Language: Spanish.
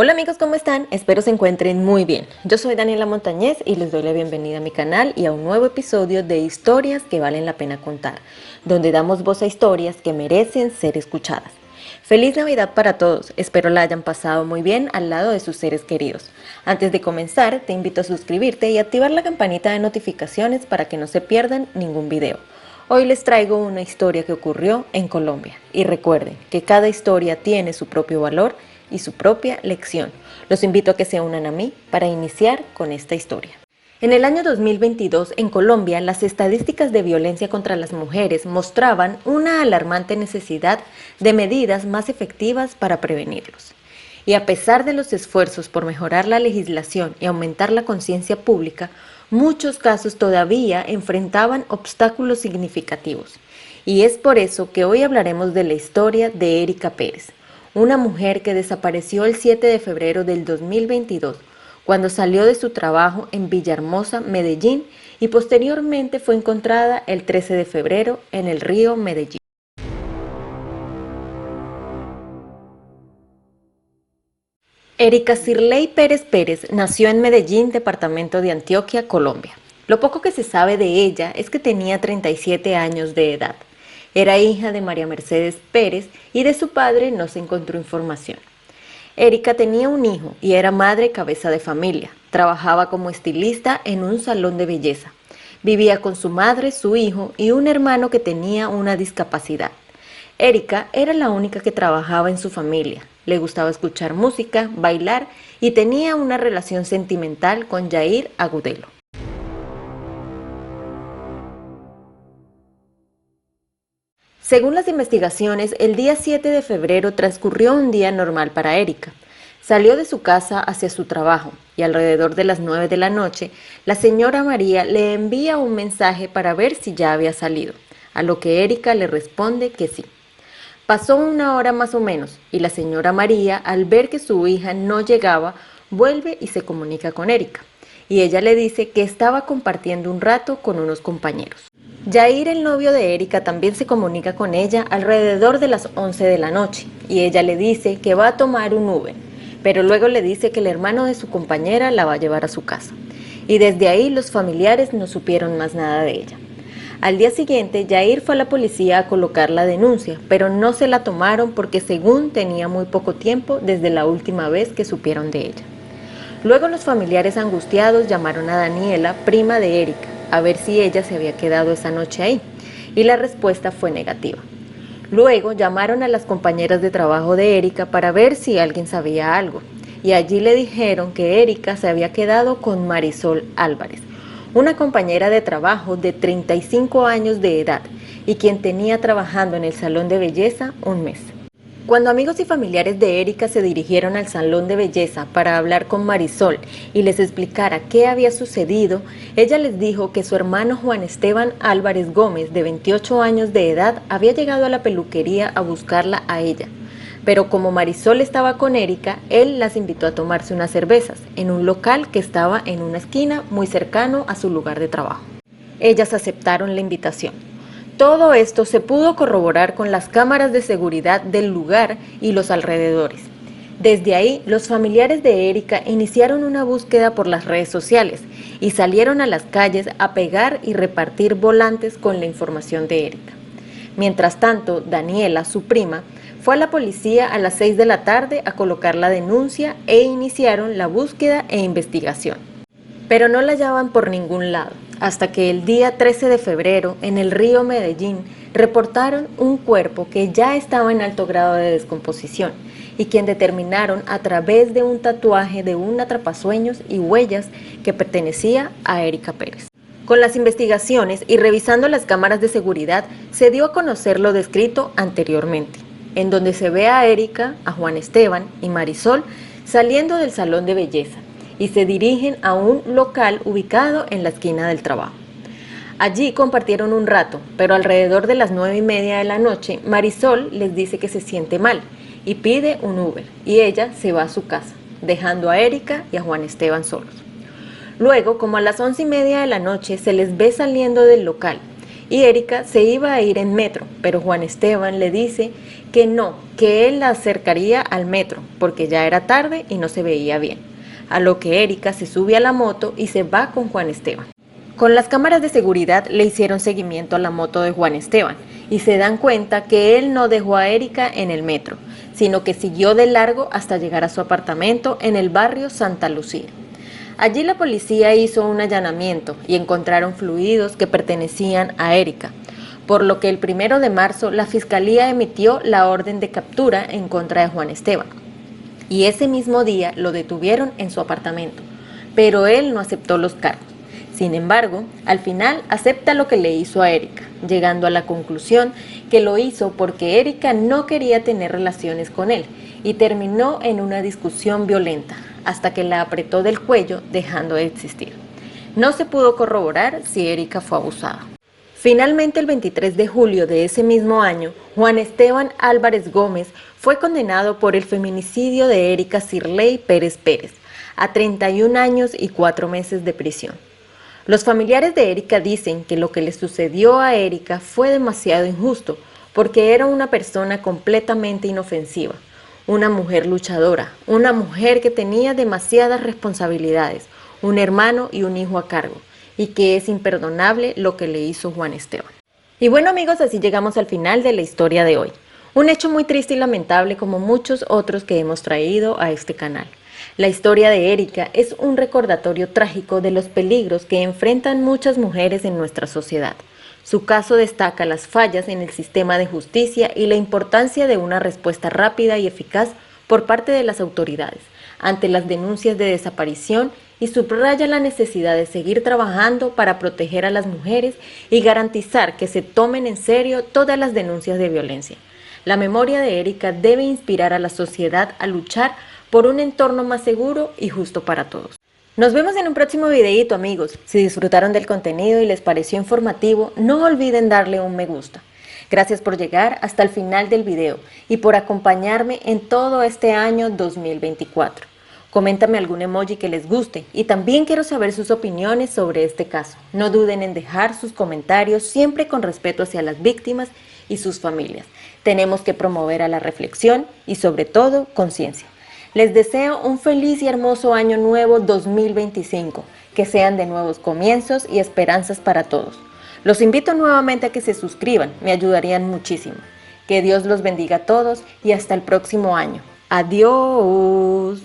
Hola amigos, ¿cómo están? Espero se encuentren muy bien. Yo soy Daniela Montañez y les doy la bienvenida a mi canal y a un nuevo episodio de Historias que valen la pena contar, donde damos voz a historias que merecen ser escuchadas. Feliz Navidad para todos, espero la hayan pasado muy bien al lado de sus seres queridos. Antes de comenzar, te invito a suscribirte y activar la campanita de notificaciones para que no se pierdan ningún video. Hoy les traigo una historia que ocurrió en Colombia y recuerden que cada historia tiene su propio valor y su propia lección. Los invito a que se unan a mí para iniciar con esta historia. En el año 2022, en Colombia, las estadísticas de violencia contra las mujeres mostraban una alarmante necesidad de medidas más efectivas para prevenirlos. Y a pesar de los esfuerzos por mejorar la legislación y aumentar la conciencia pública, muchos casos todavía enfrentaban obstáculos significativos. Y es por eso que hoy hablaremos de la historia de Erika Pérez, una mujer que desapareció el 7 de febrero del 2022, cuando salió de su trabajo en Villahermosa, Medellín, y posteriormente fue encontrada el 13 de febrero en el río Medellín. Erika Cirley Pérez Pérez nació en Medellín, departamento de Antioquia, Colombia. Lo poco que se sabe de ella es que tenía 37 años de edad. Era hija de María Mercedes Pérez y de su padre no se encontró información. Erika tenía un hijo y era madre cabeza de familia. Trabajaba como estilista en un salón de belleza. Vivía con su madre, su hijo y un hermano que tenía una discapacidad. Erika era la única que trabajaba en su familia. Le gustaba escuchar música, bailar y tenía una relación sentimental con Yair Agudelo. Según las investigaciones, el día 7 de febrero transcurrió un día normal para Erika. Salió de su casa hacia su trabajo y alrededor de las 9 de la noche, la señora María le envía un mensaje para ver si ya había salido, a lo que Erika le responde que sí. Pasó una hora más o menos y la señora María, al ver que su hija no llegaba, vuelve y se comunica con Erika. Y ella le dice que estaba compartiendo un rato con unos compañeros. Yair, el novio de Erika, también se comunica con ella alrededor de las 11 de la noche y ella le dice que va a tomar un Uber, pero luego le dice que el hermano de su compañera la va a llevar a su casa. Y desde ahí los familiares no supieron más nada de ella. Al día siguiente, Yair fue a la policía a colocar la denuncia, pero no se la tomaron porque según tenía muy poco tiempo desde la última vez que supieron de ella. Luego los familiares angustiados llamaron a Daniela, prima de Erika, a ver si ella se había quedado esa noche ahí, y la respuesta fue negativa. Luego llamaron a las compañeras de trabajo de Erika para ver si alguien sabía algo, y allí le dijeron que Erika se había quedado con Marisol Álvarez, una compañera de trabajo de 35 años de edad y quien tenía trabajando en el salón de belleza un mes. Cuando amigos y familiares de Erika se dirigieron al salón de belleza para hablar con Marisol y les explicara qué había sucedido, ella les dijo que su hermano Juan Esteban Álvarez Gómez, de 28 años de edad, había llegado a la peluquería a buscarla a ella. Pero como Marisol estaba con Erika, él las invitó a tomarse unas cervezas en un local que estaba en una esquina muy cercano a su lugar de trabajo. Ellas aceptaron la invitación. Todo esto se pudo corroborar con las cámaras de seguridad del lugar y los alrededores. Desde ahí, los familiares de Erika iniciaron una búsqueda por las redes sociales y salieron a las calles a pegar y repartir volantes con la información de Erika. Mientras tanto, Daniela, su prima, fue a la policía a las 6 de la tarde a colocar la denuncia e iniciaron la búsqueda e investigación. Pero no la hallaban por ningún lado, hasta que el día 13 de febrero, en el río Medellín, reportaron un cuerpo que ya estaba en alto grado de descomposición y quien determinaron a través de un tatuaje de un atrapasueños y huellas que pertenecía a Erika Pérez. Con las investigaciones y revisando las cámaras de seguridad, se dio a conocer lo descrito anteriormente, en donde se ve a Erika, a Juan Esteban y Marisol saliendo del salón de belleza y se dirigen a un local ubicado en la esquina del trabajo. Allí compartieron un rato, pero alrededor de las 9:30 de la noche, Marisol les dice que se siente mal y pide un Uber, y ella se va a su casa, dejando a Erika y a Juan Esteban solos. Luego, como a las 11:30 de la noche, se les ve saliendo del local y Erika se iba a ir en metro, pero Juan Esteban le dice que no, que él la acercaría al metro porque ya era tarde y no se veía bien, a lo que Erika se sube a la moto y se va con Juan Esteban. Con las cámaras de seguridad le hicieron seguimiento a la moto de Juan Esteban y se dan cuenta que él no dejó a Erika en el metro, sino que siguió de largo hasta llegar a su apartamento en el barrio Santa Lucía. Allí la policía hizo un allanamiento y encontraron fluidos que pertenecían a Erika, por lo que el 1 de marzo la fiscalía emitió la orden de captura en contra de Juan Esteban. Y ese mismo día lo detuvieron en su apartamento, pero él no aceptó los cargos. Sin embargo, al final acepta lo que le hizo a Erika, llegando a la conclusión que lo hizo porque Erika no quería tener relaciones con él y terminó en una discusión violenta, hasta que la apretó del cuello dejando de existir. No se pudo corroborar si Erika fue abusada. Finalmente, el 23 de julio de ese mismo año, Juan Esteban Álvarez Gómez fue condenado por el feminicidio de Erika Sirley Pérez Pérez a 31 años y 4 meses de prisión. Los familiares de Erika dicen que lo que le sucedió a Erika fue demasiado injusto porque era una persona completamente inofensiva, una mujer luchadora, una mujer que tenía demasiadas responsabilidades, un hermano y un hijo a cargo, y que es imperdonable lo que le hizo Juan Esteban. Y bueno amigos, así llegamos al final de la historia de hoy. Un hecho muy triste y lamentable como muchos otros que hemos traído a este canal. La historia de Erika es un recordatorio trágico de los peligros que enfrentan muchas mujeres en nuestra sociedad. Su caso destaca las fallas en el sistema de justicia y la importancia de una respuesta rápida y eficaz por parte de las autoridades ante las denuncias de desaparición y subraya la necesidad de seguir trabajando para proteger a las mujeres y garantizar que se tomen en serio todas las denuncias de violencia. La memoria de Erika debe inspirar a la sociedad a luchar por un entorno más seguro y justo para todos. Nos vemos en un próximo videito amigos. Si disfrutaron del contenido y les pareció informativo, no olviden darle un me gusta. Gracias por llegar hasta el final del video y por acompañarme en todo este año 2024. Coméntame algún emoji que les guste y también quiero saber sus opiniones sobre este caso. No duden en dejar sus comentarios siempre con respeto hacia las víctimas y sus familias. Tenemos que promover a la reflexión y sobre todo conciencia. Les deseo un feliz y hermoso año nuevo 2025, que sean de nuevos comienzos y esperanzas para todos. Los invito nuevamente a que se suscriban, me ayudarían muchísimo. Que Dios los bendiga a todos y hasta el próximo año. Adiós.